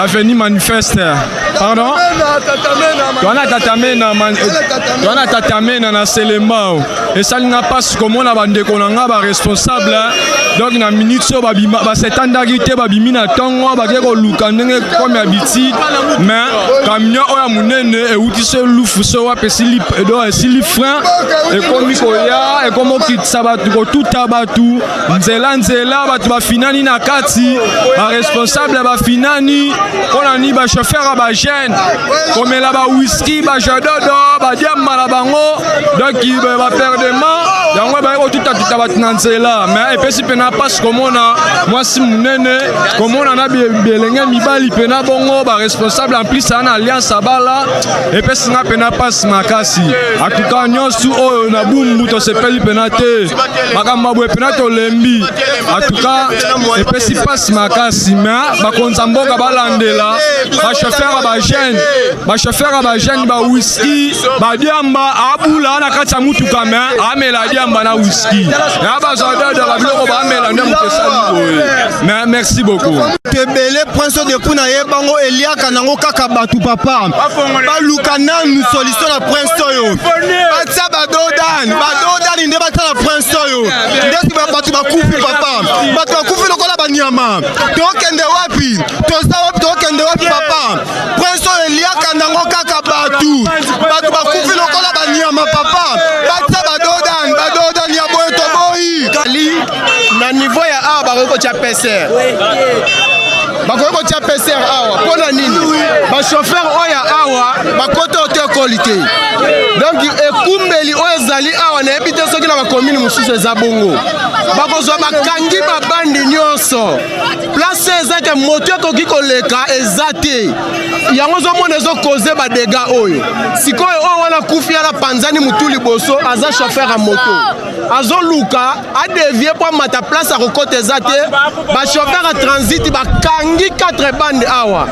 l'avenir manifeste. Pardon? Toana tatamena na Selembao. Et ça n'a pas comme on a bandé qu'on a responsable. Donc na minute so babima ba setandagité babimina tongo ba keko lukandenge comme habitude. Mais camion oya munene e utise lufu so wa pesili do esili frein et comme koya et comme kitsa batu ko tout abatu nzela batu ba finani na kati ba responsable ba finani on ni ba chauffeur ba jeune comme là ba whisky ba jadodo ba diamba la bango donc il va perdre main yango ba ko tout batu nzela mais et pesi pena passe comme on a moi si munene comme on a belenge mibali pena bongo ba responsable en plus en alliance abala et pesi na pena passe makasi en tout cas nyonso o na bumbu to sepeli penate makamba bwe penate olembi en tout cas et pesi passe makasi mais ba konzamboka balandela ba chauffeur ba jeune ba whisky ba diamba abula na kati ya mutuka mais amela diamba na whisky ya ba zoda de la biloko ba amela ndem ke sali mais merci beaucoup tebele prince de kuna yebango elia kanango kaka batu papa ba lukana nous solution na prince yo batsa badodan inde batsa na prince yo ndesi ba batu bakufi papa batu bakufi lokola banyama tokende wapi tokende wapi papa prince elia kanango kaka batu bakufi lokola banyama papa batsa badodan ya boy to boy kali na niveau ya a ba ko cha PCR bakoyeko tia PCR awa pona nini ba chauffeur oya awa bakoto te qualité donc ekumbeli oyo zali awa na ebite soki na ba commune mususu za bongo bakozwa bakangi babandi nyonso place ezake moto koki koleka ezate yango zo mona zo causer ba dégâts oyo sikoyo oyo wana kufi ala panzani mutuli boso aza chauffeur a moto azo luka a dévier pour mata place a kokote ezate ba chauffeur a transit bakangi 4 bandes awa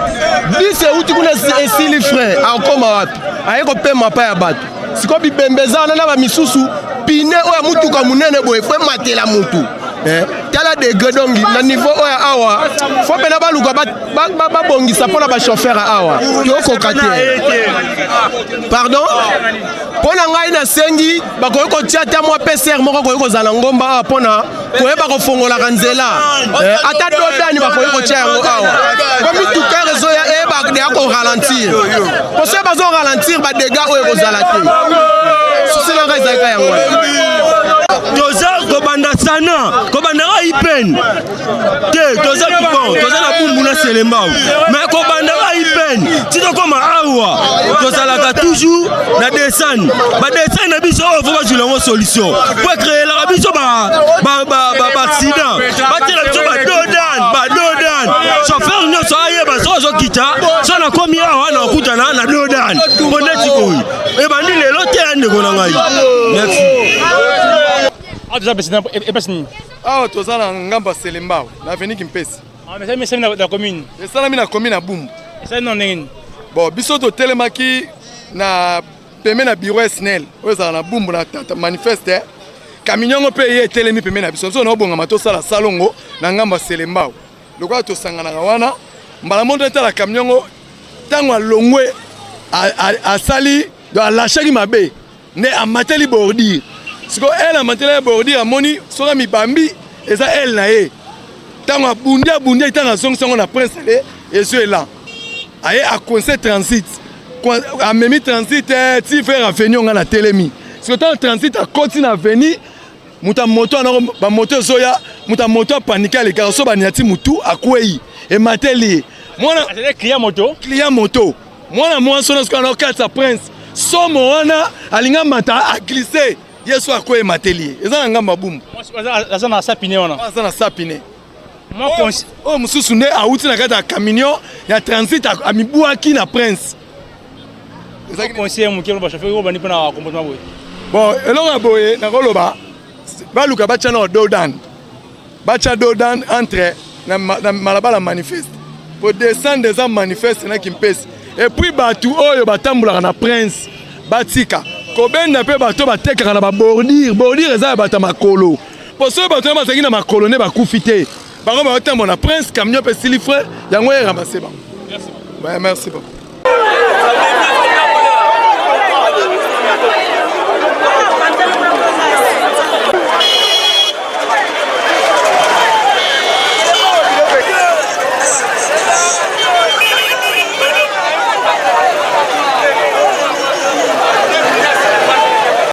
10 uti kuna esili frein akoma wapi ayeko pema pa ya bato siko bibembeza na ba misusu pine oya mutuka munene boye fe matela mutu tala degré donc na niveau oya awa fo pena baluka ba bongisa pona ba chauffeur awa yoko kate pardon pona ngai na sengi bakoyeko tia ta mo PCR moko koyeko zala ngomba pona koyeba ko fongola kanzela ata dodani bakoyeko tia yango awa comme tout cas réseau ya eba de ko ralentir pour ça bazo ralentir ba dégâts oyo ko zala te c'est la raison ka yango toza kobanda sana kobanda ka ipen te toza bon toza na bumbu na Selembao mais kobanda ka ipen tito koma awa toza la toujours na descend ba descend na biso faut ba julango solution pour créer la biso ba accident ba tela biso ba dodan chauffeur no so aye ba so kita so na komi awa na kuta na dodan boneti koyi e bandi lelo te ande kona ngai merci. Ah, tu as un gamba Selembao, la venue qui me pèse. Ah, mais c'est la commune. Et ça, la commune à Boum. C'est non n'est. Bon, biso to telemaki na peme na bureau SNEL. Oyo za na Boum na manifeste. Camion payé telemi peme na biso. So na bonga mato sala salongo na ngamba Selembao. Lokwa to sangana wana. Mbala monde ta la camion tango longwe a sali do la chaki mabe. Ne a mateli bordir. Siko elle a mateli bordir a moni sora mi bambi et ça elle na ye. Tango bundia itanga songo na prince et ce là. Aye a conseil transit. A memi transit ti faire avenir nga na telemi. Siko tant transit a continue à venir. Muta moto na ba moto soya, muta moto paniquer les garçons ba niati mutu akwei et mateli. Moi c'est client moto. Moi sona siko na quatre prince. Somo wana alinga mata a glisser. Yeso akwei mateli. Eza ngamba boum. Eza na sapine wana. Eza na sapine. Oh mususu ne a uti na kata camion ya transit a mibuaki na prince. Eza conseiller mu kelo ba chauffeur ko bani pona comportement boy. Bon, elonga boye na koloba baluka bacha na dodan. Bacha dodan entre na malabala manifeste. Pour descendre des hommes manifestes na kimpesi. Et puis batu oyo batambula na prince batika. Kobenda pe bato bateka na ba bordir eza bata makolo. Pour ceux bato ba na makolo ne ba kufite. Bango ba otembo na prince camion pe silifre yango e ramasser ba. Merci. merci papa.